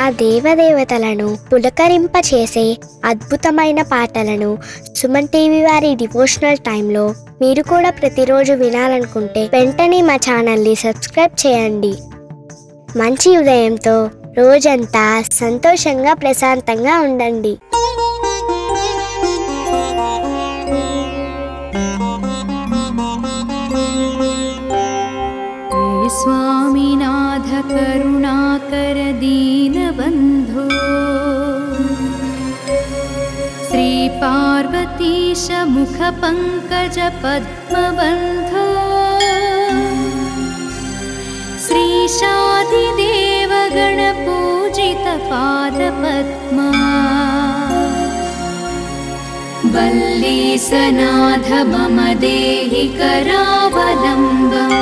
ఆ దేవదేవతలను పులకరింపచేసే అద్భుతమైన పాటలను సుమన్ టీవీ వారి డివోషనల్ టైంలో మీరు కూడా ప్రతిరోజు వినాలనుకుంటే వెంటనే మా ఛానల్ని సబ్స్క్రైబ్ చేయండి. మంచి ఉదయంతో రోజంతా సంతోషంగా ప్రశాంతంగా ఉండండి. स्वामीनाथ करुणाकर दीनबन्धो श्री पार्वतीश मुख पंकज पद्मबन्धो श्रीशादिदेव गणपूजित पादपद्मा वल्लीसनाथ मम देहि करावलम्बम्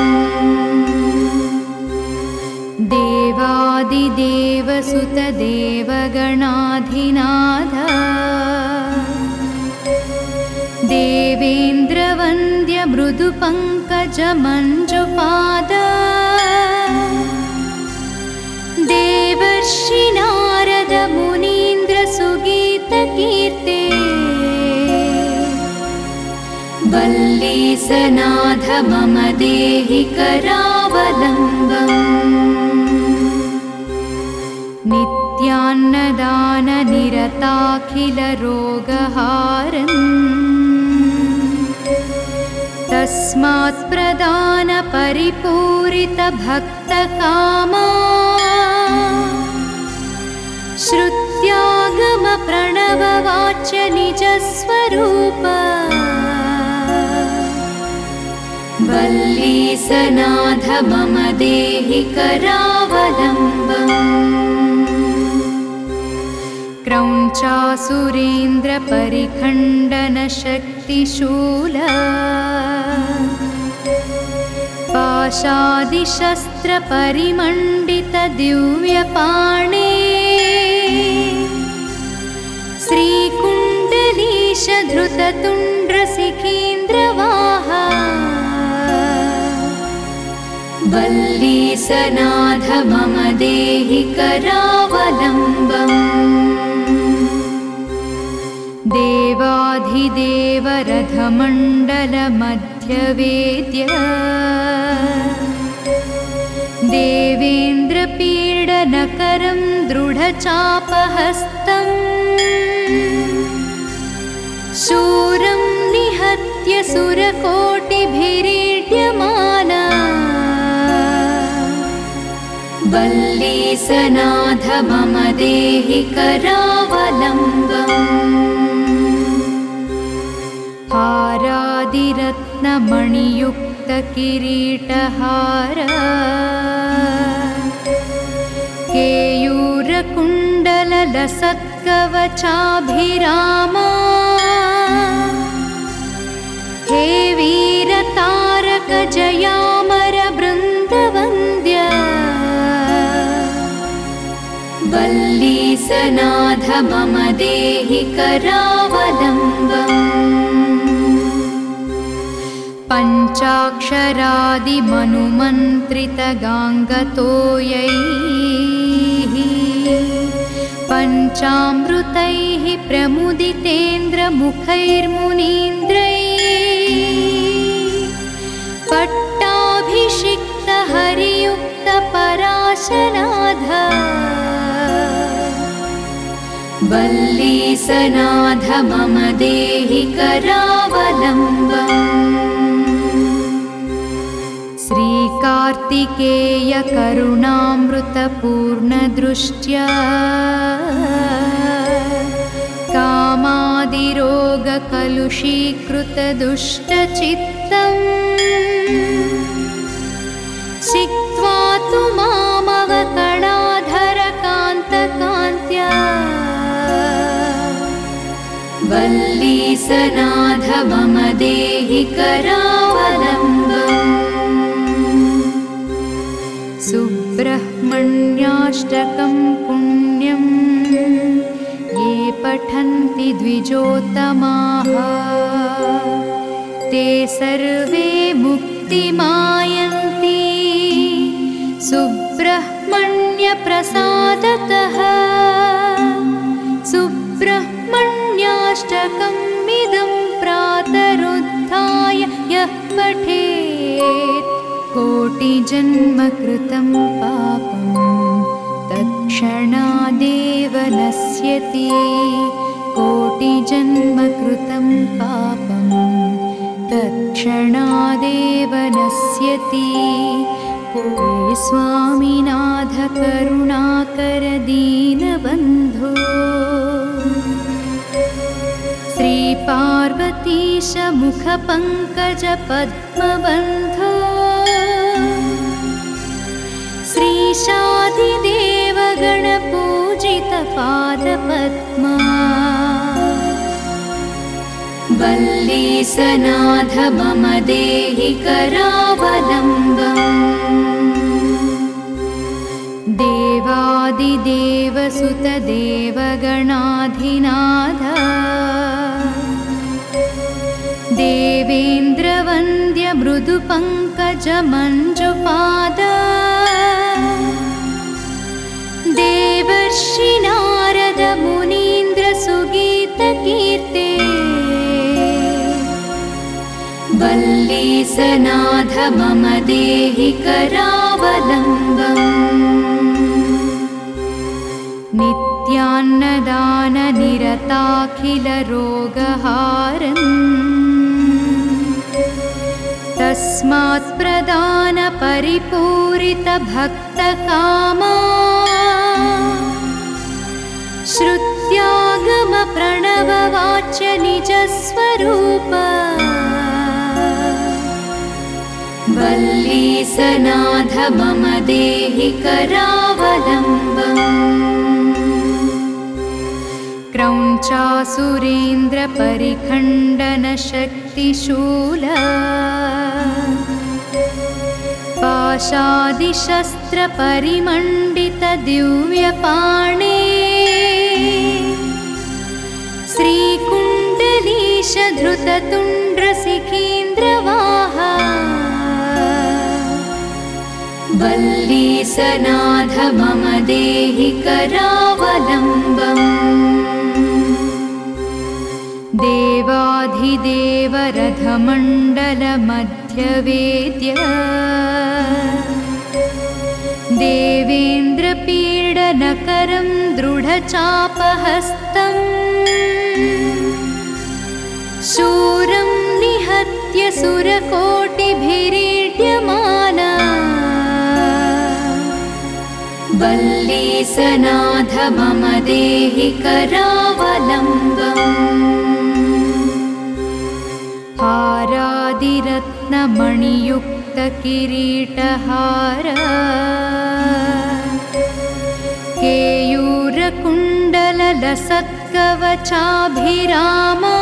देवादिदेव सुत देवगणाधिनाथ देवेन्द्रवन्द्य मृदु पंकज मंजुपाद देवर्षि नारद मुनीन्द्र सुगीत कीर्ते वल्लीसनाथ मम देहि करावलम्बम् नित्यान्नदान निरताखिल रोगहारन् तस्मात् प्रदान परिपूरित भक्तकामा श्रुत्यागम प्रणव वाच्य निज स्वरूप वल्लीसनाथ मम देहि करावलम्बम् क्रौञ्चासुरेन्द्र परिखण्डन शक्तिशूल पाशादिशस्त्र परिमण्डित दिव्यपाणे श्रीकुण्डलीश धृततुण्ड्र सिकीन्द्रवाहा वल्लीसनाथ मम देहि करावलम्बम् देवाधिदेव रथमण्डल मध्यवेद्य देवेन्द्र पीडनकरं दृढचापहस्तम् शूरं निहत्य सुरकोटिभिरीड्यमाना वल्लीसनाथ मम देहि करावलम्बम् हारादिरत्नमणियुक्त किरीटहार केयूरकुण्डल लसत्कवचाभिरामा हे वीरतारक जयामर बृन्दवन्द्य वल्लीसनाथ मम देहि करावलम्बम् पञ्चाक्षरादिमनुमन्त्रित गाङ्गतोयैः पञ्चामृतैः प्रमुदितेन्द्र मुखैर्मुनीन्द्रैः पट्टाभिषिक्त हरियुक्त पराशनाथ वल्लीसनाथ मम देहि करावलम्बम् श्रीकार्तिकेय करुणामृतपूर्णदृष्ट्या कामादिरोगकलुषीकृतदुष्टचित्तम् चित्वा तु मामवकणाधरकान्तकान्त्या वल्लीसनाथ मम देहि करावलम्बम् सुब्रह्मण्याष्टकं पुण्यं ये पठन्ति द्विजोत्तमाः ते सर्वे मुक्तिमायन्ति सुब्रह्मण्य कारुण्यप्रसादतः सुब्रह्मण्याष्टकमिदं प्रातरुत्थाय यः पठेत् कोटिजन्मकृतं पापं तत्क्षणादेव नश्यति कोटिजन्मकृतं पापं तत्क्षणादेव नश्यति हे स्वामिनाथ करुणाकर दीनबन्धो श्रीपार्वतीश मुखपङ्कज पद्मबन्धो श्रीशादिदेव गणपूजित पादपद्मा वल्लीसनाथ मम देहि करावलम्बम् देवादिदेव सुत देवगणाधिनाथ देवेन्द्रवन्द्य मृदुपङ्कज मञ्जुपाद देवर्षि नारद मुनीन्द्र सुगीतकीर्ते वल्लीसनाथ मम देहि करावलम्बम् नित्यान्नदान निरताखिल रोगहारन् तस्मात् प्रदान परिपूरित भक्तकामा श्रुत्यागम प्रणववाच्य निजस्वरूप वल्लीसनाथ मम देहि करावलम्बम् क्रौञ्चासुरेन्द्र परिखण्डन शक्तिशूल पाशादिशस्त्र परिमण्डित दिव्यपाणे श्रीकुण्डलीश धृततुण्ड्र सिखीन्द्रवाहा वल्लीसनाथ मम देहि करावलम्बम् देवाधिदेव रथमण्डल मध्यवेद्य देवेन्द्रपीडनकरं दृढचापहस्तम् शूरं निहत्य सुरकोटिभिरीड्यमाना वल्लीसनाथ मम देहि करावलम्बम् हारादिरत्नमणियुक्तकिरीटहार केयूरकुण्डललसत्कवचाभिरामा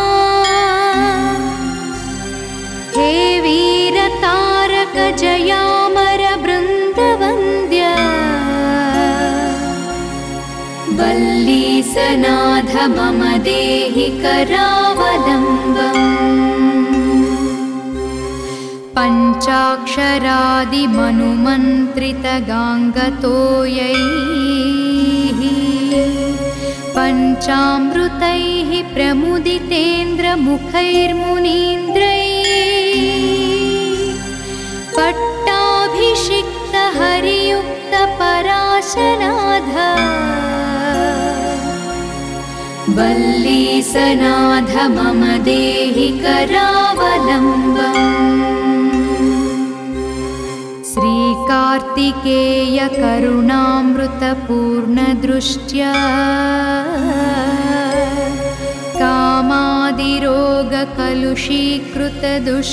हे वीरतारक जयामर बृन्दवन्द्य वल्लीसनाथ मम देहि करावलम्बम् पञ्चाक्षरादिमनुमन्त्रितगाङ्गतोयैः पञ्चामृतैः प्रमुदितेन्द्रमुखैर्मुनीन्द्रैः पट्टाभिषिक्त हरियुक्त पराशनाथ वल्लीसनाथ मम देहि करावलम्बम् श्रीकार्तिकेय करुणामृतपूर्णदृष्ट्या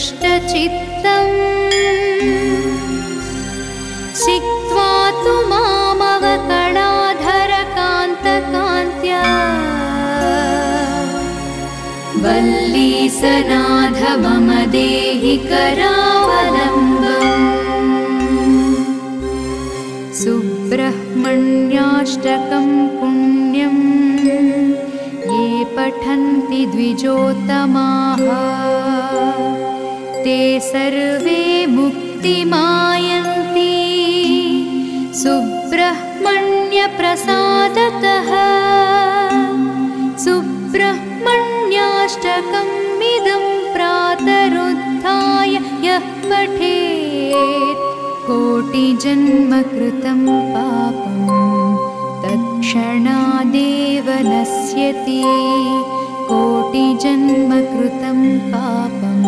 कामादिरोगकलुषीकृतदुष्टचित्तम् छित्त्वा तु मामवकणाधरकान्तकान्त्या वल्लीसनाथ मम देहि करावलम्बम् सुब्रह्मण्याष्टकं पुण्यं ये पठन्ति द्विजोत्तमाः ते सर्वे मुक्तिमायन्ति सुब्रह्मण्याष्टकं सुब्रह्मण्यप्रसादतः सुब्रह्मण्याष्टकमिदं प्रातरुत्थाय यः पठेत् कोटिजन्मकृतं पापं तत्क्षणादेव नश्यति कोटिजन्मकृतं पापं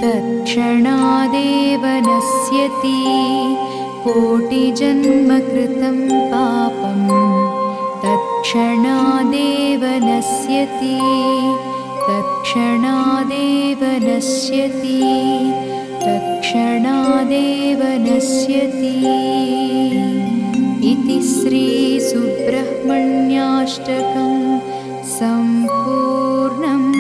तत्क्षणादेव नश्यति कोटिजन्मकृतं पापं तत्क्षणादेव नश्यति तत्क्षणादेव नश्यति तत्क्षणादेव नश्यति इति श्रीसुब्रह्मण्याष्टकं सम्पूर्णम्।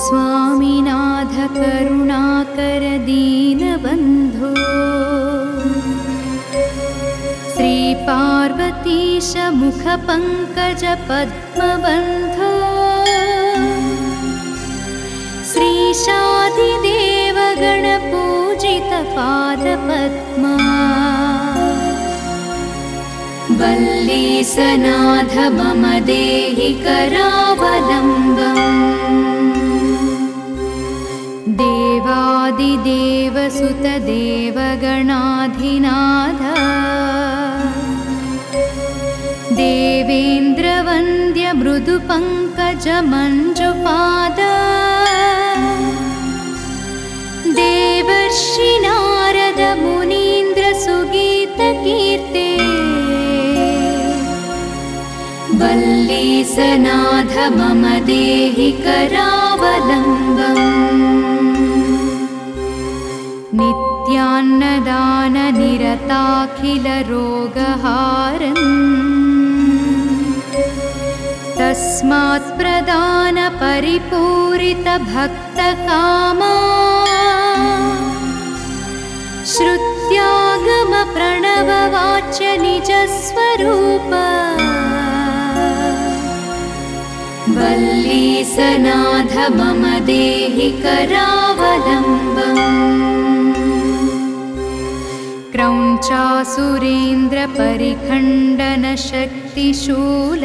स्वामिनाथ करुणाकर दीनबन्धो श्रीपार्वतीश मुखपङ्कज पद्मबन्धो श्रीशादिदेव गणपूजित पादपद्मा वल्लीसनाथ मम देहि करावलम्बम् देवादिदेव सुत देवगणाधिनाथ देवेन्द्रवन्द्य मृदुपङ्कज मञ्जुपाद देवर्षि नारद मुनीन्द्र सुगीतकीर्ते वल्लीसनाथ मम देहि करावलम्बम् नित्यान्नदान निरताखिल रोगहारन् तस्मात् प्रदान परिपूरित भक्तकामा श्रुत्यागम प्रणववाच्य निजस्वरूप वल्लीसनाथ मम देहि करावलम्बम् क्रौञ्चासुरेन्द्र परिखण्डन शक्तिशूल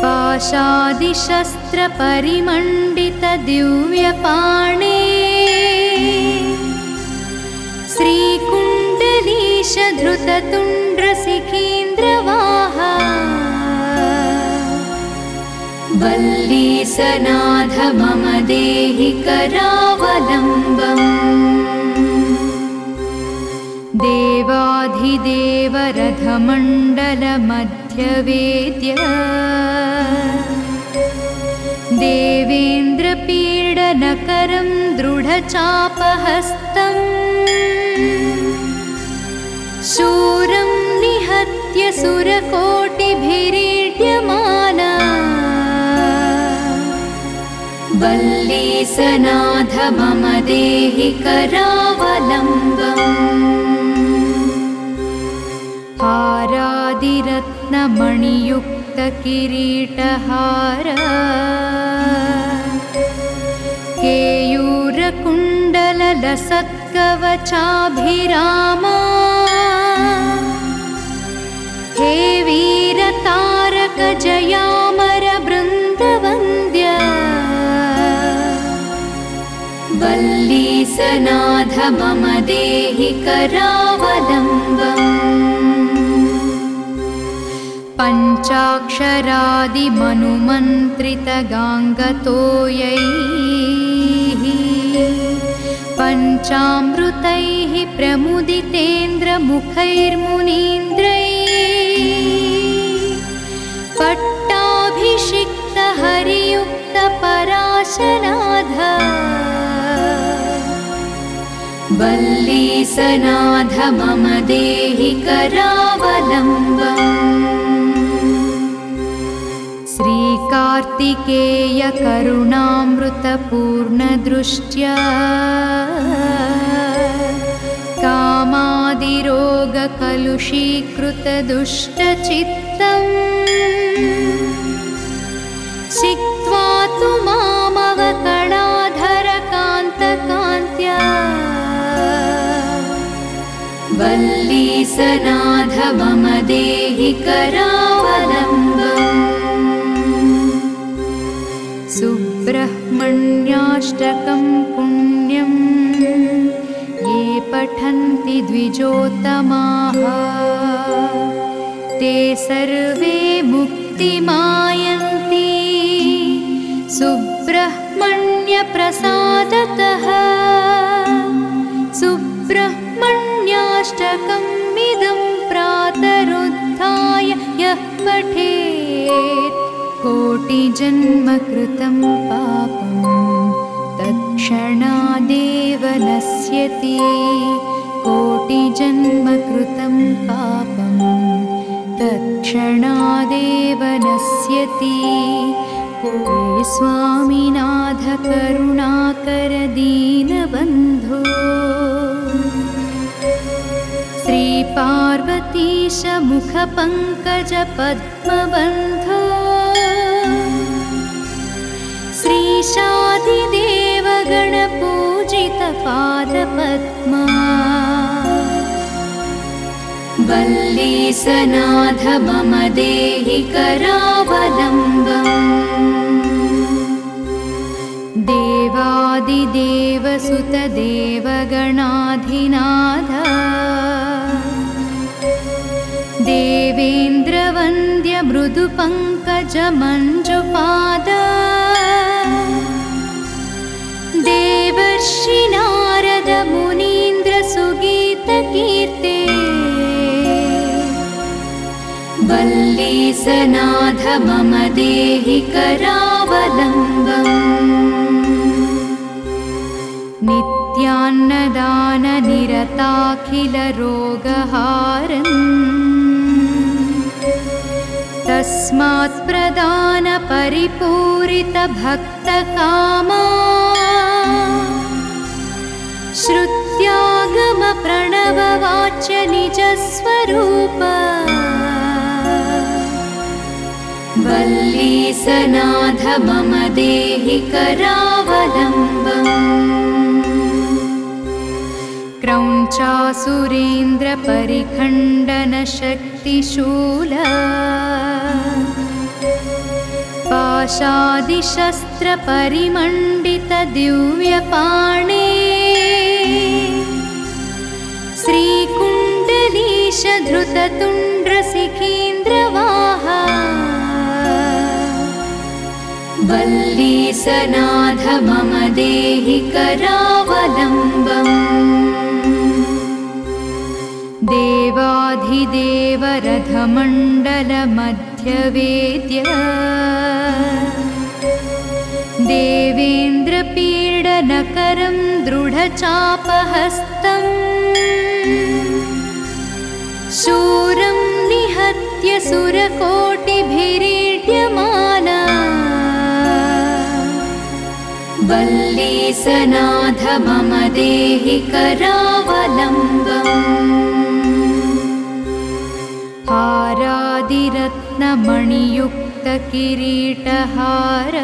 पाशादिशस्त्र परिमण्डित दिव्यपाणे श्रीकुण्डलीश धृततुण्ड्र सिखीन्द्रवाहा वल्लीसनाथ मम देहि करावलम्बम् देवाधिदेव रथमण्डल मध्यवेद्य देवेन्द्रपीडनकरं दृढचापहस्तम् शूरं निहत्य सुरकोटिभिरीड्यमाना वल्लीसनाथ मम देहि करावलम्बम् हारादिरत्नमणियुक्त किरीटहार केयूरकुण्डल लसत्कवचाभिरामा हे वीरतारक जयामर बृन्दवन्द्य वल्लीसनाथ मम देहि करावलम्बम् पञ्चाक्षरादिमनुमन्त्रितगाङ्गतोयैः पञ्चामृतैः प्रमुदितेन्द्रमुखैर्मुनीन्द्रैः पट्टाभिषिक्त हरियुक्त पराशनाथ वल्लीसनाथ मम देहि करावलम्बम् कार्तिकेय करुणामृतपूर्णदृष्ट्या कामादिरोगकलुषीकृतदुष्टचित्तम् सिक्त्वा तु मामवकणाधरकान्तकान्त्या वल्लीसनाथ मम देहि करावलम्बम्। सुब्रह्मण्याष्टकं पुण्यं ये पठन्ति द्विजोत्तमाः ते सर्वे मुक्तिमायन्ति सुब्रह्मण्यप्रसादतः। सुब्रह्मण्याष्टकम् इदं प्रातरुत्थाय यः पठेत् कोटिजन्मकृतं पापं तत्क्षणादेव नश्यति। कोटिजन्मकृतं पापं तत्क्षणादेव नश्यति। हे स्वामिनाथ करुणाकर दीनबन्धो श्रीपार्वतीश मुखपङ्कज पद्मबन्धो श्रीशादिदेव गणपूजित पादपद्मा वल्लीसनाथ मम देहि करावलम्बम्। देवादिदेव सुतदेवगणाधिनाथ देवेन्द्रवन्द्य मृदुपङ्कज मञ्जुपाद देवर्षि नारद मुनीन्द्र सुगीतकीर्ते वल्लीसनाथ मम देहि करावलम्बम्। नित्यान्नदान निरताखिल रोगहारन् तस्मात् प्रदान परिपूरित भक्तकामा श्रुत्यागम प्रणव वाच्य निजस्वरूप वल्लीसनाथ मम देहि करावलम्बम्। क्रौञ्चासुरेन्द्र परिखण्डन शक्तिशूल पाशादिशस्त्र परिमण्डित दिव्यपाणे श्रीकुण्डलीश धृततुण्ड्र सिखीन्द्रवाहा वल्लीसनाथ मम देहि करावलम्बम्। देवाधिदेव रथमण्डल मध्यवेद्य देवेन्द्र पीडनकरं दृढचापहस्तम् शूरं निहत्य सुरकोटिभिरीड्यमाना वल्लीसनाथ मम देहि करावलम्बम्। हारादिरत्नमणियुक्त किरीटहार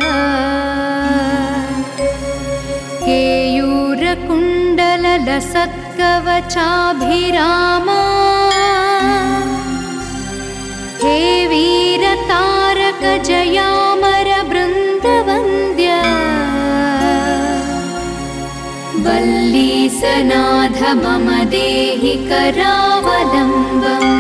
केयूरकुण्डल लसत्कवचाभिरामा हे वीरतारक जयामर बृन्दवन्द्य वल्लीसनाथ मम देहि करावलम्बम्।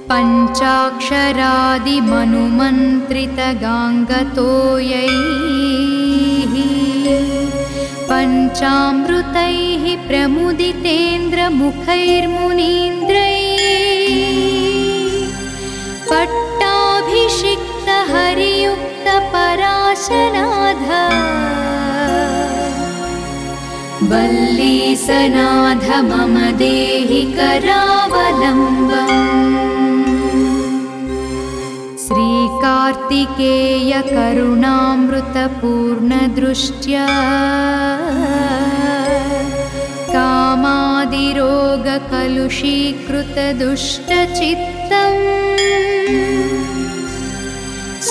पञ्चाक्षरादिमनुमन्त्रितगाङ्गतोयैः पञ्चामृतैः प्रमुदितेन्द्रमुखैर्मुनीन्द्रैः पट्टाभिषिक्त हरियुक्त पराशनाथ वल्लीसनाथ मम देहि करावलम्बम्। श्री श्रीकार्तिकेय करुणामृतपूर्णदृष्ट्या कामादिरोगकलुषीकृतदुष्टचित्तम्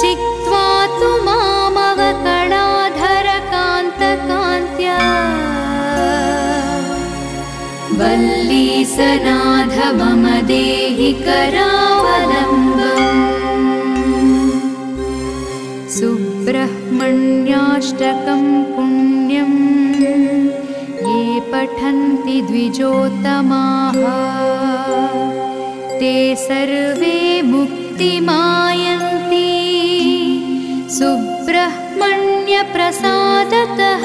सिक्त्वा तु मामवकणाधरकान्तकान्त्या वल्लीसनाथ मम देहि करावलम्बम्। सुब्रह्मण्याष्टकं पुण्यं ये पठन्ति द्विजोत्तमाः ते सर्वे मुक्तिमायन्ति सुब्रह्मण्यप्रसादतः।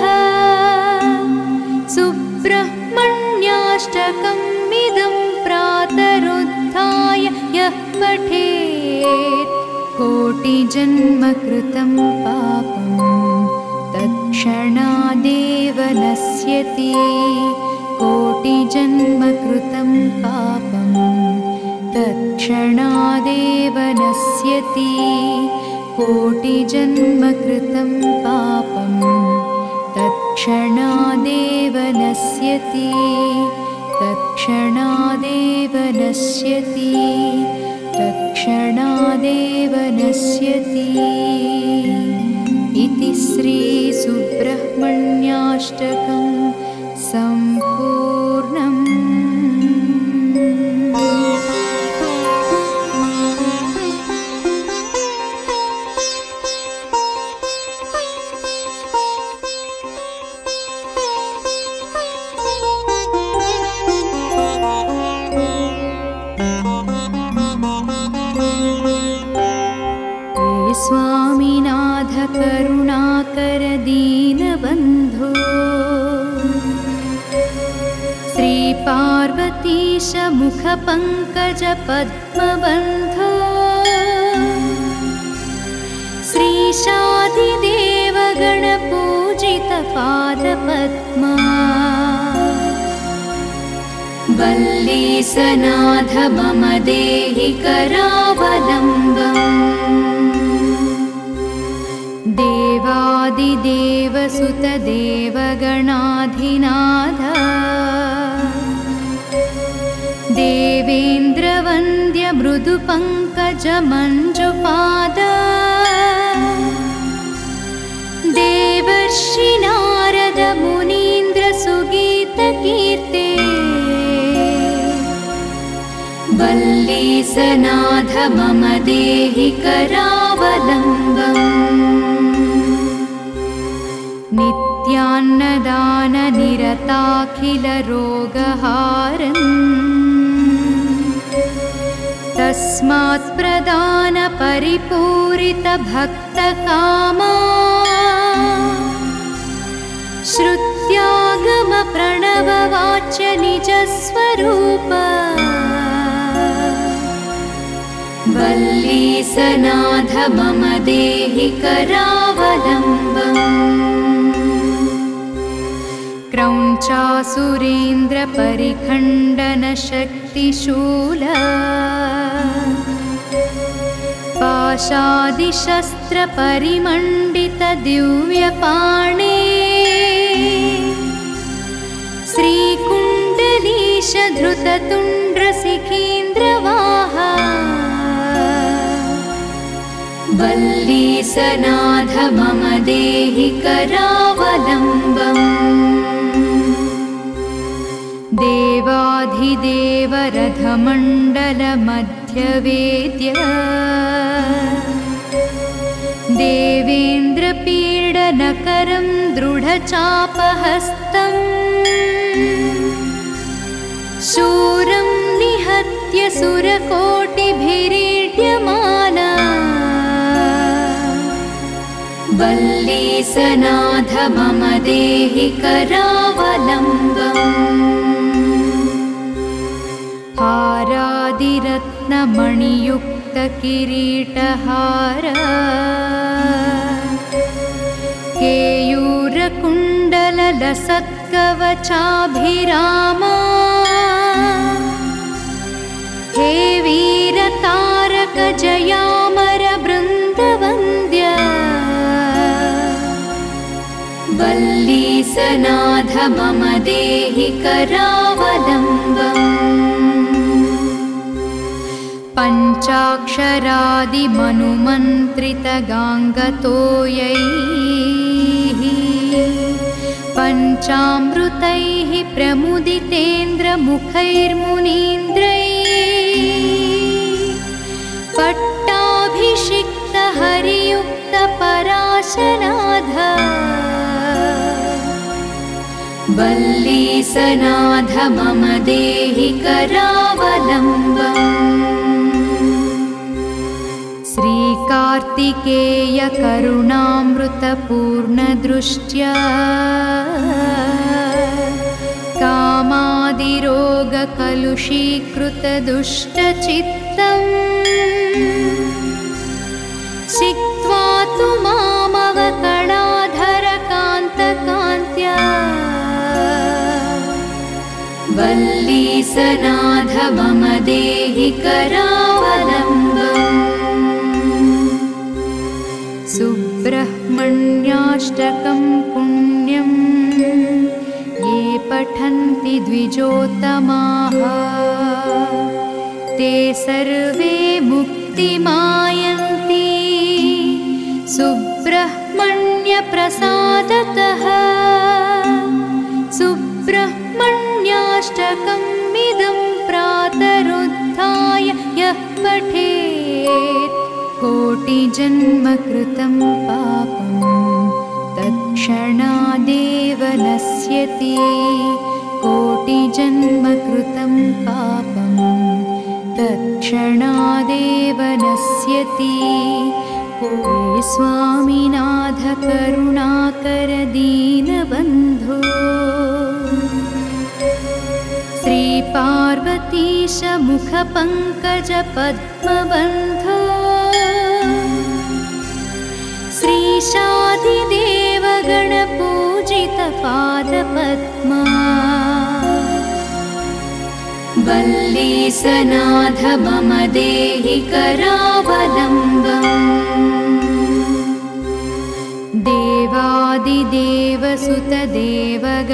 सुब्रह्मण्याष्टकमिदं प्रातरुत्थाय यः पठेत् कोटिजन्मकृतं पापं तत्क्षणादेव नश्यति। कोटिजन्मकृतं पापं तत्क्षणादेव नश्यति। कोटिजन्मकृतं पापं तत्क्षणादेव नश्यति। तत्क्षणादेव नश्यति। तत्क्षणादेव नश्यति। इति श्रीसुब्रह्मण्याष्टकं सम्पूर्णम्। स्वामिनाथ करुणाकर दीनबन्धो श्रीपार्वतीश मुखपङ्कज पद्मबन्धो श्रीशादिदेव गणपूजित पादपद्मा वल्लीसनाथ मम देहि करावलम्बम्। देवादिदेव सुत देवगणाधिनाथ देवेन्द्रवन्द्य मृदुपङ्कज मञ्जुपाद देवर्षि नारद मुनीन्द्र सुगीतकीर्ते वल्लीसनाथ मम देहि करावलम्बम्। नित्यान्नदान निरताखिल रोगहारन् तस्मात् प्रदान परिपूरित भक्तकामा श्रुत्यागम प्रणववाच्य निजस्वरूप वल्लीसनाथ मम देहि करावलम्बम्। क्रौञ्चासुरेन्द्र परिखण्डन शक्तिशूल पाशादिशस्त्र परिमण्डित दिव्यपाणे श्रीकुण्डलीश धृततुण्ड्र शिखीन्द्रवाहा वल्लीसनाथ मम देहि करावलम्बम्। देवाधिदेव रथमण्डल मध्यवेद्य देवेन्द्रपीडनकरं दृढचापहस्तम् शूरं निहत्य सुरकोटिभिरीड्यमाना वल्लीसनाथ मम देहि करावलम्बम्। हारादिरत्नमणियुक्त किरीटहार केयूरकुण्डललसत्कवचाभिरामा हे वीरतारक जयामर बृन्द वल्लीसनाथ मम देहि करावलम्बम् पञ्चाक्षरादिमनुमन्त्रितगाङ्गतो यैः पञ्चामृतैः प्रमुदितेन्द्रमुखैर्मुनीन्द्रैः पट्टाभिषिक्तहरियुक्तपराशनाथ वल्लीसनाथ मम देहि करावलम्बम् श्रीकार्तिकेय करुणामृतपूर्णदृष्ट्या कामादिरोगकलुषीकृतदुष्टचित्तम् सिक्त्वा तु मामवकणाधरकान्तकान्त्या वल्लीसनाथ मम देहि करावलम्बम् सुब्रह्मण्याष्टकं पुण्यं ये पठन्ति द्विजोत्तमाः ते सर्वे मुक्तिमायन्ति सुब्रह्मण्यप्रसादतः सुब्रह्मण्याष्टकमिदं प्रातरुत्थाय यः पठेत् कोटिजन्मकृतं पापं तत्क्षणादेव नश्यति कोटिजन्मकृतं पापं तत्क्षणादेव नश्यति हे स्वामिनाथ करुणाकर दीनबन्धो श्रीपार्वतीश मुखपङ्कज पद्मबन्धो श्रीशादिदेव गणपूजित पादपद्मा वल्लीसनाथ मम देहि करावलम्बम् देवादिदेव सुत देवगणाधिनाथ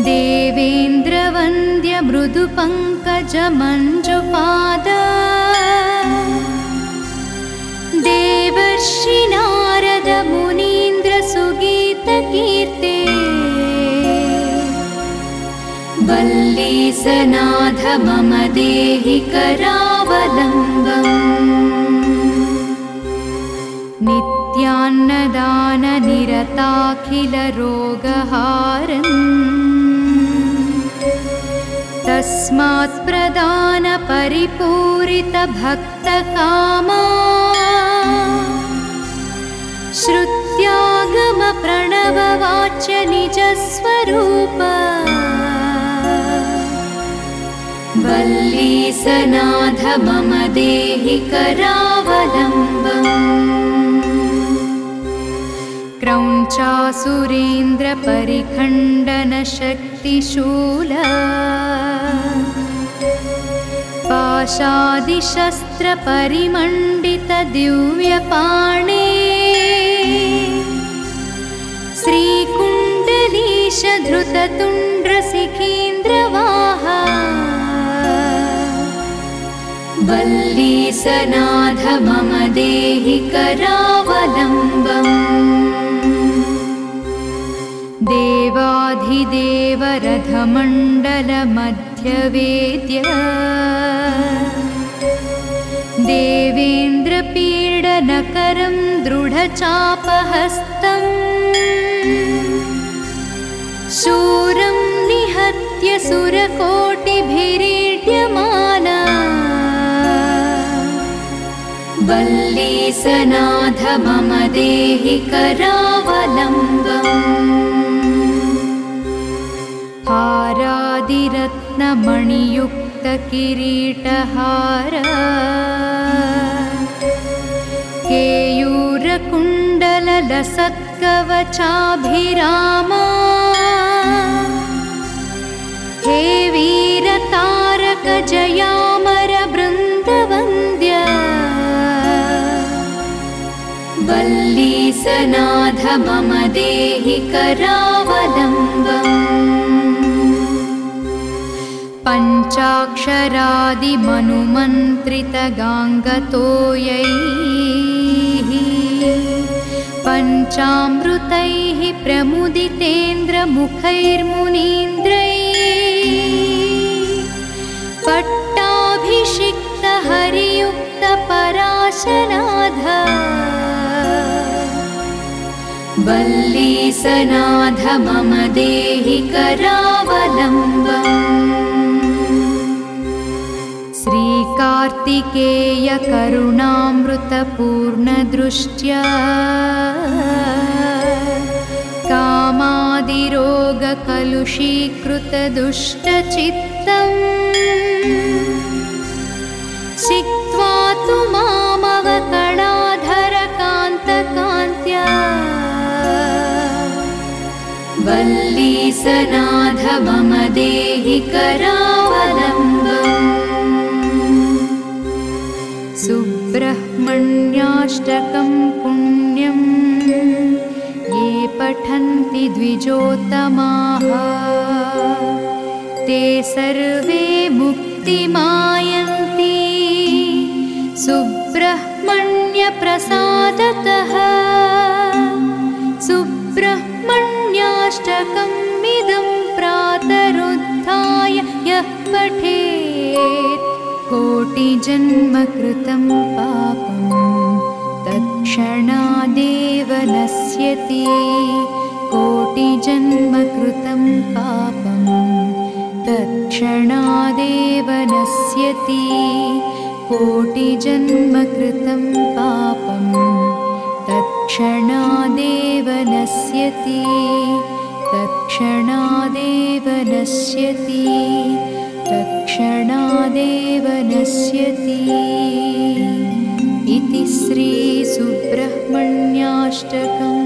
देवेन्द्रवन्द्य मृदुपङ्कज मञ्जुपाद देवर्षि नारद मुनीन्द्र सुगीतकीर्ते वल्लीसनाथ मम देहि करावलम्बम् नित्यान्नदान निरताखिल रोगहारन् तस्मात् प्रदान परिपूरित भक्तकामा श्रुत्यागम प्रणववाच्य निजस्वरूप वल्लीसनाथ मम देहि करावलम्बम् क्रौञ्चासुरेन्द्र परिखण्डन शक्तिशूल पाशादिशस्त्र परिमण्डित दिव्यपाणे श्रीकुण्डलीश धृततुण्ड्र सिखीन्द्रवाहा वल्लीसनाथ मम देहि करावलम्बम् देवाधिदेव रथमण्डल मध्यवेद्य देवेन्द्रपीडनकरं दृढचापहस्तम् शूरं निहत्य सुरकोटिभिरीड्यमाना वल्लीसनाथ मम देहि करावलम्बम् हारादिरत्नमणियुक्तकिरीटहार केयूरकुण्डललसत्कवचाभिरामा हे वीरतारक जयामर बृन्दवन्द्य वल्ली सनाथ मम देहि करावलम्बम् पञ्चाक्षरादिमनुमन्त्रितगाङ्गतो यैः पञ्चामृतैः प्रमुदितेन्द्रमुखैर्मुनीन्द्रैः पट्टाभिषिक्तहरियुक्तपराशनाथ वल्लीसनाथ मम देहि करावलम्बम् श्रीकार्तिकेय करुणामृतपूर्णदृष्ट्या कामादिरोगकलुषीकृतदुष्टचित्तम् सिक्त्वा तु मामवकणाधरकान्तकान्त्या वल्लीसनाथ मम देहि करावलम्बम् सुब्रह्मण्याष्टकं पुण्यं ये पठन्ति द्विजोत्तमाः ते सर्वे मुक्तिमायन्ति सुब्रह्मण्यप्रसादतः सुब्रह्मण्याष्टकम् इदं प्रातरुत्थाय यः पठेत् कोटिजन्मकृतं पापं तत्क्षणादेव नश्यति कोटिजन्मकृतं पापं तत्क्षणादेव नश्यति कोटिजन्मकृतं पापं तत्क्षणादेव नश्यति तत्क्षणादेव नश्यति तत्क्षणादेव नश्यति इति श्रीसुब्रह्मण्याष्टकं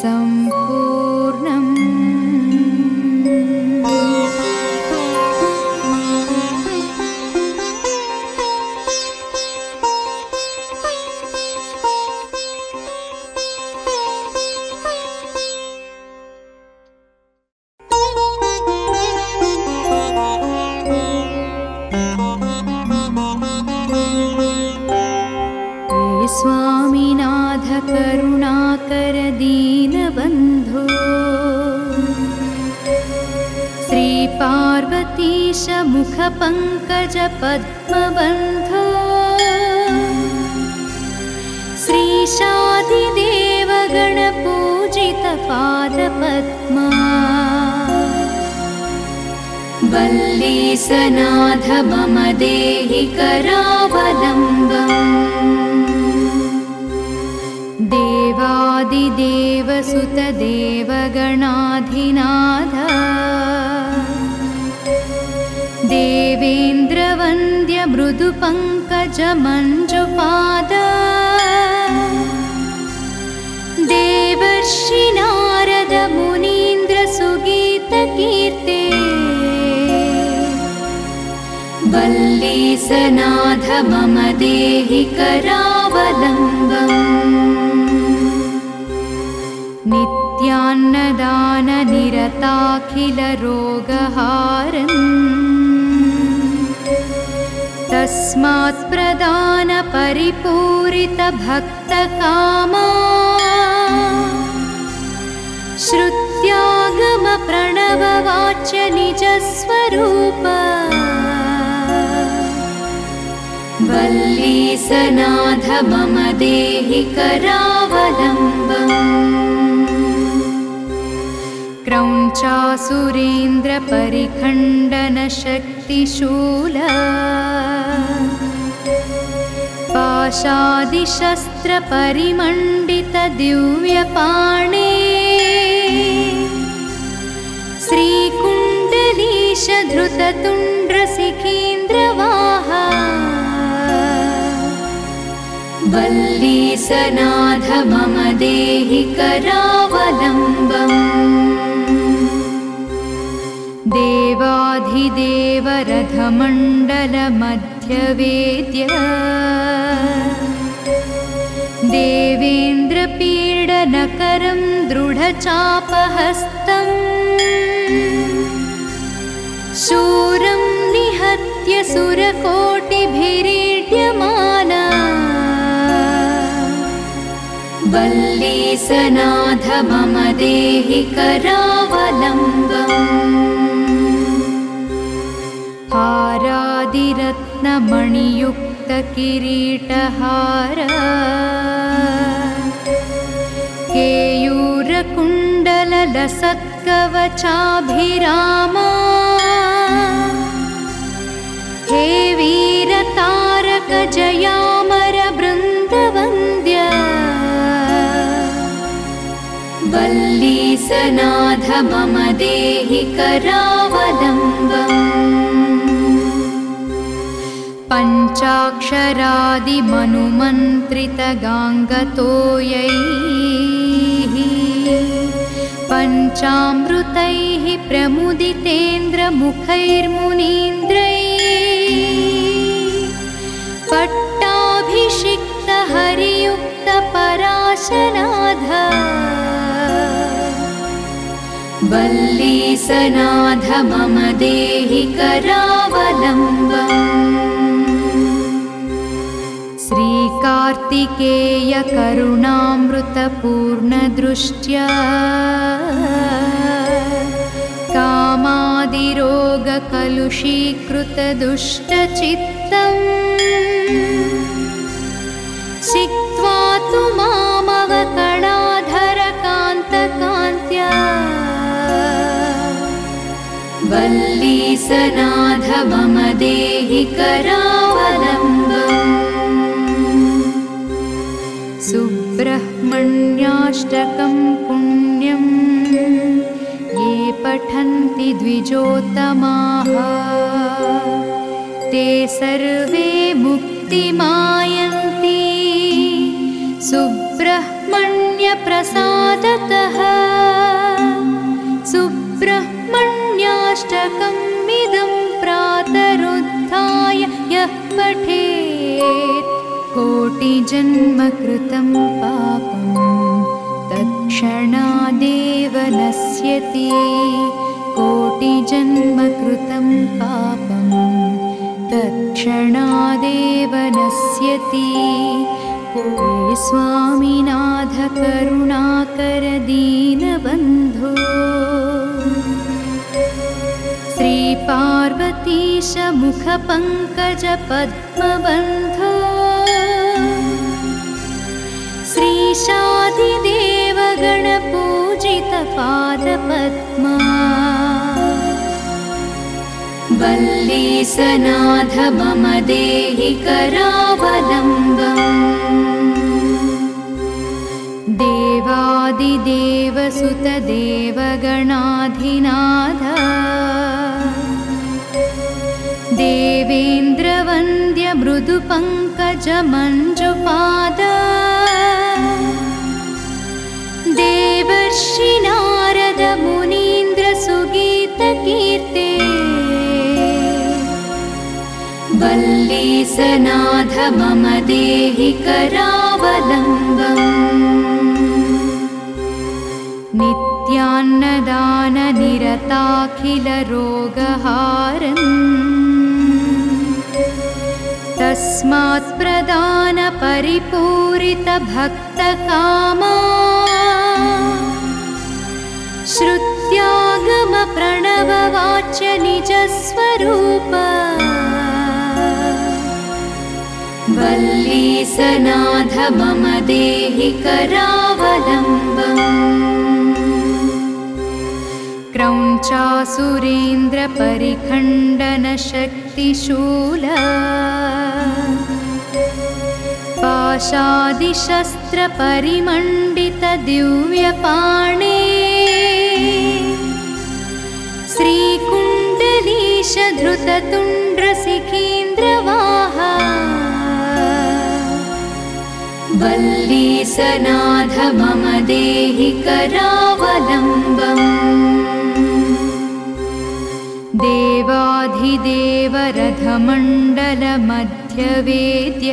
सम्पूर्णम्। स्वामिनाथ करुणाकर दीनबन्धो श्रीपार्वतीश मुखपङ्कज पद्मबन्धो श्रीशादिदेव गणपूजित पादपद्मा वल्लीसनाथ मम देहि करावलम्बम् देवादिदेवसुत देवगणाधिनाथ देवेन्द्रवन्द्य मृदुपङ्कज मञ्जुपाद देवर्षि नारद मुनीन्द्र सुगीतकीर्ते वल्लीसनाथ मम देहि करावलम्बम् नित्यान्नदान निरताखिलरोगहारन् तस्मात् प्रदान परिपूरित भक्तकामा श्रुत्यागम प्रणववाच्य निजस्वरूप वल्लीसनाथ मम देहि करावलम्बम् क्रौञ्चासुरेन्द्र परिखण्डन शक्तिशूल पाशादिशस्त्र परिमण्डित दिव्यपाणे श्रीकुण्डलीश धृततुण्ड्र सिखीन्द्रवाहा वल्लीसनाथ मम देहि करावलम्बम् देवाधिदेव रथमण्डल मध्यवेद्य देवेन्द्र पीडन हिरण्यकरं दृढचापहस्तम् शूरं निहत्य सुरकोटिभिरीड्यमाना वल्लीसनाथ मम देहि करावलम्बम् हारादिरत्नमणियुक्तकिरीटहार केयूरकुण्डललसत्कवचाभिरामा हे वीरतारकजयामरबृन्दवन्द्या वल्लीसनाथ मम देहि करावलम्बम् पञ्चाक्षरादिमनुमन्त्रितगाङ्गतोयैः पञ्चामृतैः प्रमुदितेन्द्रमुखैर्मुनीन्द्रैः पट्टाभिषिक्तहरियुक्तपराशनाथ वल्लीसनाथ मम देहि करावलम्बम् श्रीकार्तिकेय करुणामृतपूर्णदृष्ट्या कामादिरोगकलुषीकृतदुष्टचित्तम् छित्त्वा तु मामवकणाधरकान्तकान्त्या वल्लीसनाथ मम देहि करावलम्बम् सुब्रह्मण्याष्टकं पुण्यं ये पठन्ति द्विजोत्तमाः ते सर्वे मुक्तिमायन्ति सुब्रह्मण्यप्रसादतः सुब्रह्मण्याष्टकमिदं प्रातरुत्थाय यः पठेत् कोटिजन्मकृतं पापं तत्क्षणादेव नश्यति कोटिजन्मकृतं पापं तत्क्षणादेव नश्यति हे स्वामिनाथ करुणाकर दीनबन्धो श्रीपार्वतीश मुखपङ्कज पद्मबन्धो श्रीशादिदेव गणपूजित पादपद्मा वल्लीसनाथ मम देहि करावलम्बम् देवादिदेव सुतदेव गणाधिनाथ देवेन्द्रवन्द्य मृदुपङ्कज मञ्जुपाद देवर्षि नारद मुनीन्द्र सुगीतकीर्ते वल्लीसनाथ मम देहि करावलम्बम् नित्यान्नदान निरताखिलरोगहारन् तस्मात् प्रदान परिपूरित भक्तकामा श्रुत्यागम प्रणववाच्य निजस्वरूप वल्लीसनाथ मम देहि करावलम्बम् क्रौञ्चासुरेन्द्र परिखण्डन शक्तिशूल पाशादिशस्त्र परिमण्डित दिव्यपाणे श्रीकुण्डलीश धृततुण्ड्रशिखीन्द्रवाहा वल्लीसनाथ मम देहि करावलम्बम् देवाधिदेव रथमण्डल मध्यवेद्य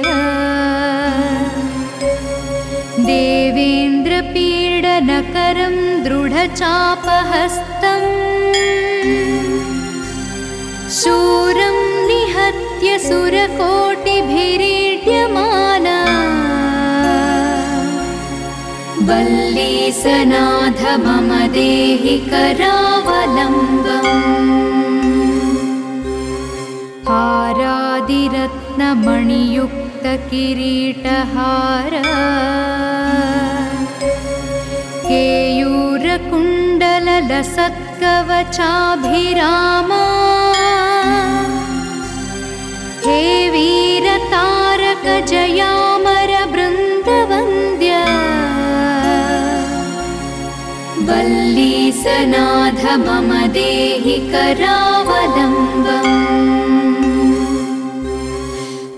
देवेन्द्रपीडनकरं दृढचापहस्तम् शूरं निहत्य सुरकोटिभिरीड्यमाना वल्लीसनाथ मम देहि करावलम्बम् हारादिरत्नमणियुक्तकिरीटहार केयूरकुण्डललसत्कवचाभिरामा हे वीरतारक जयामर बृन्दवन्द्य वल्लीसनाथ मम देहि करावलम्बम्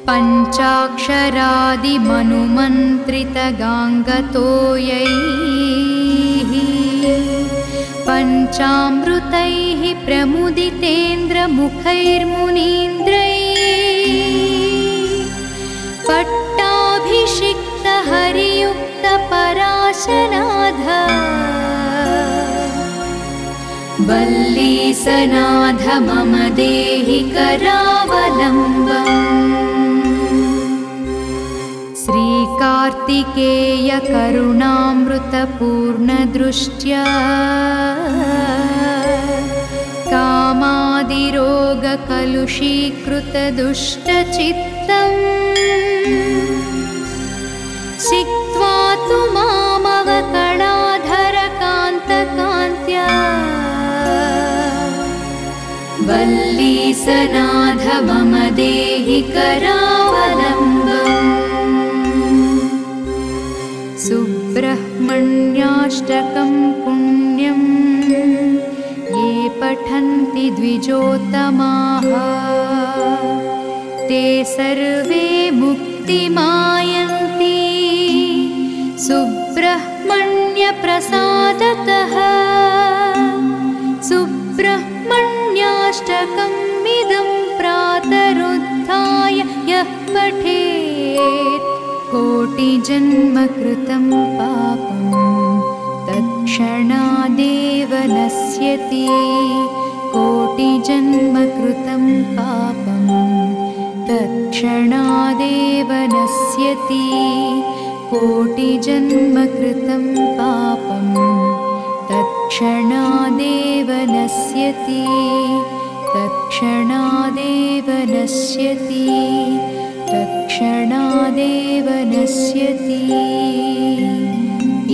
पञ्चाक्षरादिमनुमन्त्रितगाङ्गतोयैः पञ्चामृतैः प्रमुदितेन्द्रमुखैर्मुनीन्द्रैः पट्टाभिषिक्तहरियुक्तपराशनाथ वल्लीसनाथ मम देहि करावलम्बम् श्रीकार्तिकेय करुणामृतपूर्णदृष्ट्या कामादिरोगकलुषीकृतदुष्टचित्तम् छित्त्वा तु मामवकणाधरकान्तकान्त्या वल्लीसनाथ मम देहि करावलम्बम् सुब्रह्मण्याष्टकं पुण्यं ये पठन्ति द्विजोत्तमाः ते सर्वे मुक्तिमायन्ति सुब्रह्मण्यप्रसादतः सुब्रह्मण्याष्टकमिदं प्रातरुत्थाय यः पठेत् कोटिजन्मकृतं पापं तत्क्षणादेव नश्यति कोटिजन्मकृतं पापं तत्क्षणादेव नश्यति कोटिजन्मकृतं पापं तत्क्षणादेव नश्यति तत्क्षणादेव नश्यति तत्क्षणादेव नश्यति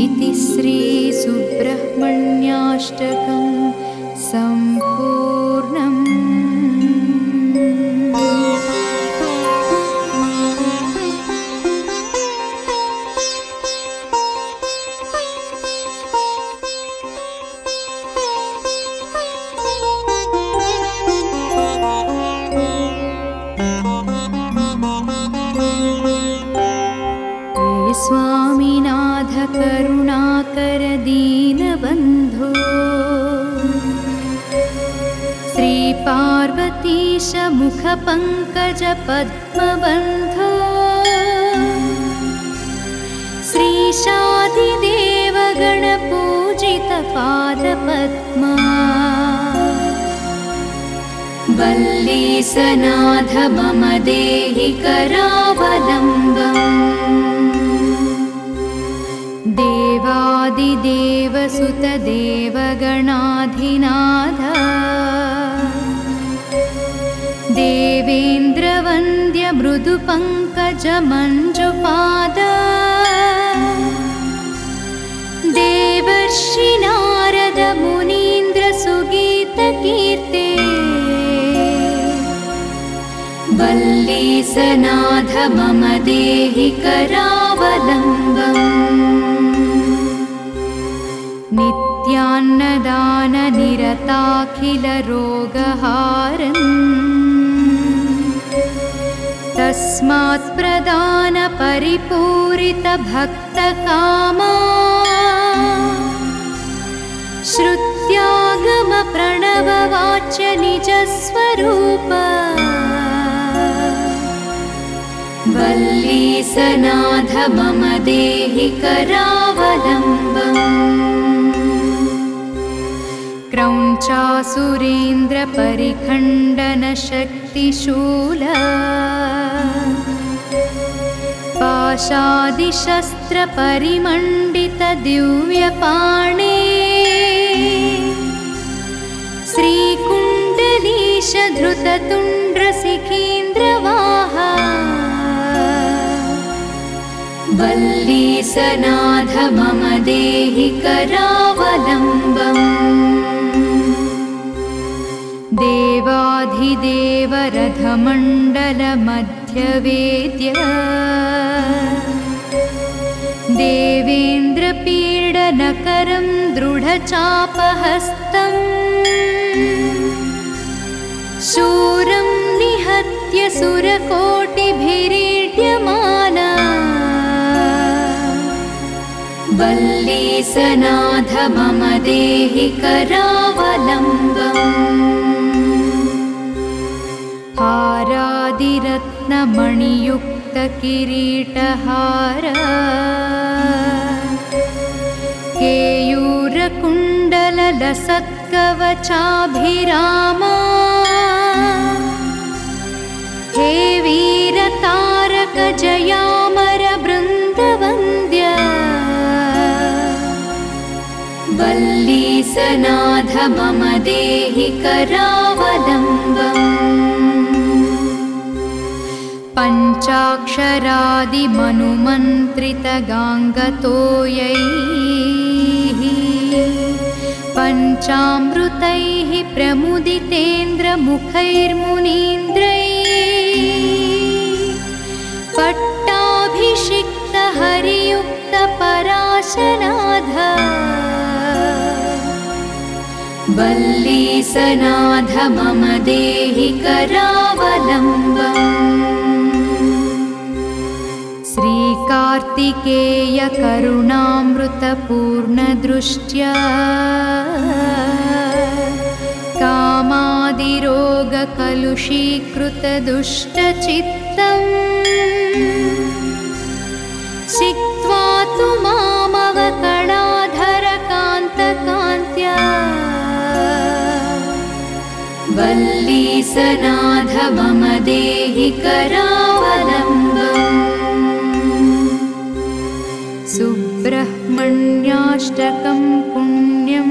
इति श्रीसुब्रह्मण्याष्टकं सम्पूर्णम्। स्वामिनाथ करुणाकर दीनबन्धो श्रीपार्वतीश मुखपङ्कज पद्मबन्धो श्रीशादिदेव गणपूजित पादपद्मा वल्लीसनाथ मम देहि करावलम्बम् देवादिदेवसुत देवगणाधिनाथ देवेन्द्रवन्द्य मृदुपङ्कज मञ्जुपाद देवर्षि नारद मुनीन्द्र सुगीतकीर्ते वल्लीसनाथ मम देहि करावलम्बम् नित्यान्नदान निरताखिल रोगहारन् तस्मात् प्रदान परिपूरित भक्तकामा श्रुत्यागम प्रणववाच्य निजस्वरूप वल्लीसनाथ मम देहि करावलम्बम् क्रौञ्चासुरेन्द्रपरिखण्डनशक्तिशूल पाशादिशस्त्रपरिमण्डितदिव्यपाणे श्रीकुण्डलीशधृततुण्ड्रशिखीन्द्रवाहा वल्लीसनाथ मम देहि करावलम्बम् देवाधिदेवरथमण्डलमध्यवेद्य देवेन्द्रपीडनकरं दृढचापहस्तम् शूरं निहत्य सुरकोटिभिरीड्यमाना वल्लीसनाथ मम देहि करावलम्बम् हारादिरत्नमणियुक्तकिरीटहार केयूरकुण्डललसत्कवचाभिरामा हे वीरतारकजयामरबृन्दवन्द्य वल्लीसनाथ मम देहि करावलम्बम् पञ्चाक्षरादिमनुमन्त्रितगाङ्गतोयैः पञ्चामृतैः प्रमुदितेन्द्रमुखैर्मुनीन्द्रैः पट्टाभिषिक्तहरियुक्तपराशनाथ वल्लीसनाथ मम देहि करावलम्बम् श्रीकार्तिकेयकरुणामृतपूर्णदृष्ट्या कामादिरोगकलुषीकृतदुष्टचित्तम् सिक्त्वा तु मामवकणाधरकान्तकान्त्या वल्लीसनाथ मम देहि करावलम्बम् सुब्रह्मण्याष्टकं पुण्यं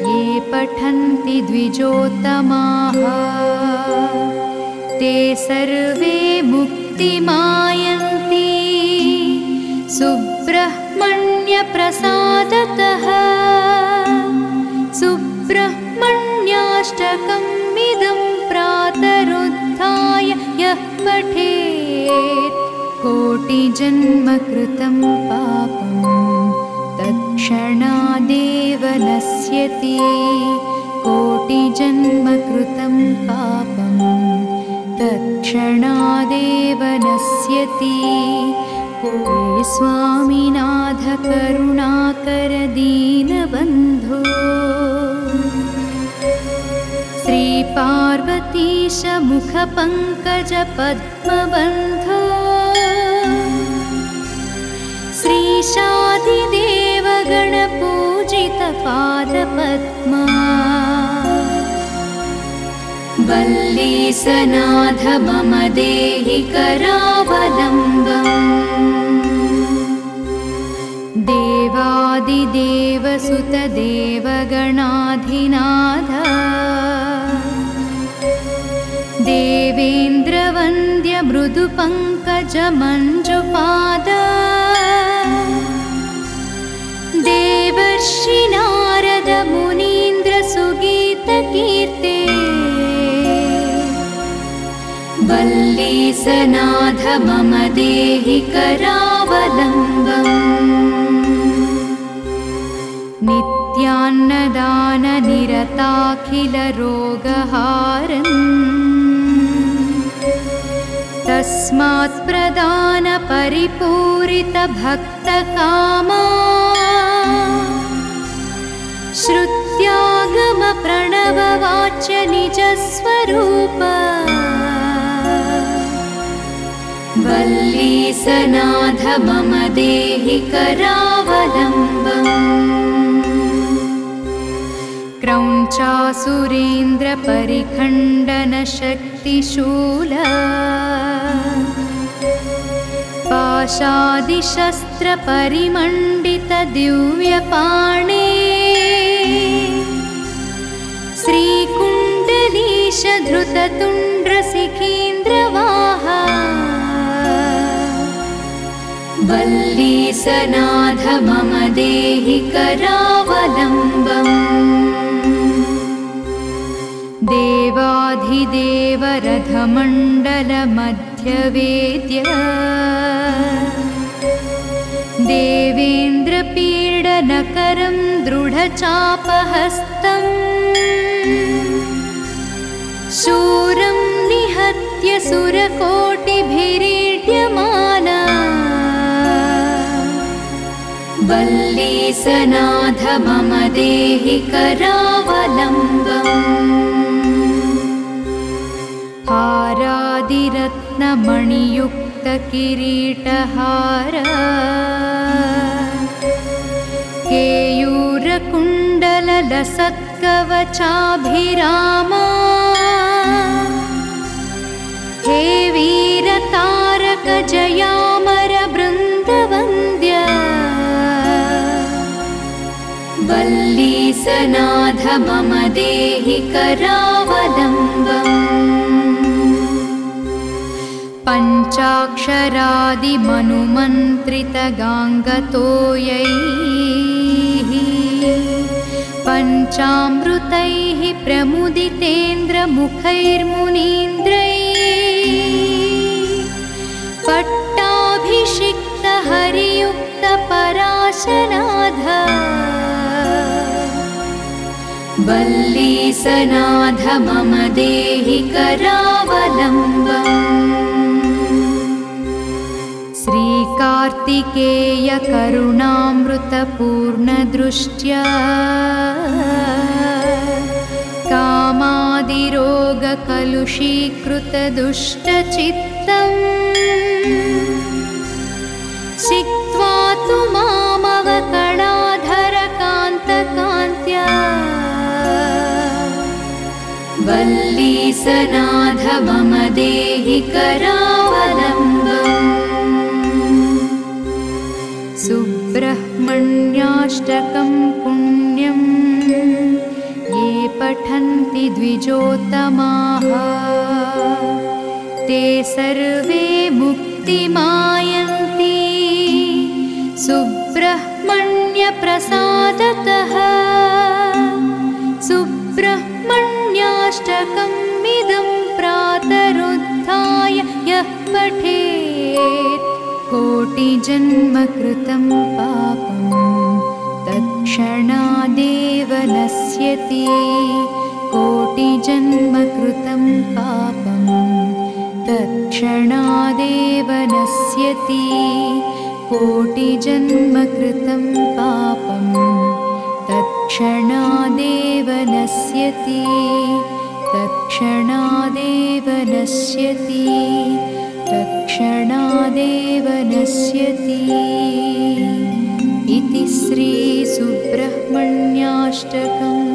ये पठन्ति द्विजोत्तमाः ते सर्वे मुक्तिमायन्ति सुब्रह्मण्यप्रसादतः सुब्रह्मण्याष्टकमिदं प्रातरुत्थाय यः पठेत् कोटिजन्मकृतं पापं तत्क्षणादेव नश्यति कोटिजन्मकृतं पापं तत्क्षणादेव नश्यति हे स्वामिनाथ करुणाकर दीनबन्धो श्रीपार्वतीश मुखपङ्कज पद्मबन्धो श्रीशादिदेव गणपूजितपादपद्मा वल्लीसनाथ मम देहि करावलम्बम् देवादिदेवसुतदेवगणाधिनाथ देवेन्द्रवन्द्य मृदुपङ्कजमञ्जुपाद देवर्षि नारद मुनीन्द्र सुगीतकीर्ते वल्लीसनाथ मम देहि करावलम्बम् नित्यान्नदाननिरताखिलरोगहारन् तस्मात् प्रदानपरिपूरितभक्तकामा श्रुत्यागमप्रणववाच्य निजस्वरूप वल्लीसनाथ मम देहि करावलम्बम् क्रौञ्चासुरेन्द्रपरिखण्डनशक्तिशूल पाशादिशस्त्रपरिमण्डितदिव्यपाणे श्रीकुण्डलीशधृततुण्ड्रशिखीन्द्रवाहा वल्लीसनाथ मम देहि करावलम्बम् देवाधिदेवरथमण्डलमध्यवेद्य देवेन्द्रपीडनकरं दृढचापहस्तम् शूरं निहत्य सुरकोटिभिरीड्यमाना वल्लीसनाथ मम देहि करावलम्बम् हारादिरत्नमणियुक्तकिरीटहार केयूरकुण्डललसत्कवचाभिरामा हे वीरतारकजयामरबृन्दवन्द्य वल्लीसनाथ मम देहि करावलम्बम् पञ्चाक्षरादिमनुमन्त्रितगाङ्गतोयैः पञ्चामृतैः प्रमुदितेन्द्रमुखैर्मुनीन्द्रैः पट्टाभिषिक्तहरियुक्तपराशनाथ वल्लीसनाथ मम देहि करावलम्बम् श्रीकार्तिकेयकरुणामृतपूर्णदृष्ट्या कामादिरोगकलुषीकृतदुष्टचित्तम् छित्त्वा तु मामवकणाधरकान्तकान्त्या वल्लीसनाथ मम देहि करावलम्बम् सुब्रह्मण्याष्टकं पुण्यं ये पठन्ति द्विजोत्तमाः ते सर्वे मुक्तिमायन्ति सुब्रह्मण्यप्रसादतः सुब्रह्मण्याष्टकमिदं प्रातरुत्थाय यः पठेत् कोटिजन्मकृतं पापं तत्क्षणादेव नश्यति कोटिजन्मकृतं पापं तत्क्षणादेव नश्यति कोटिजन्मकृतं पापं तत्क्षणादेव नश्यति तत्क्षणादेव नश्यति तत्क्षणादेव नश्यति इति श्रीसुब्रह्मण्याष्टकम्।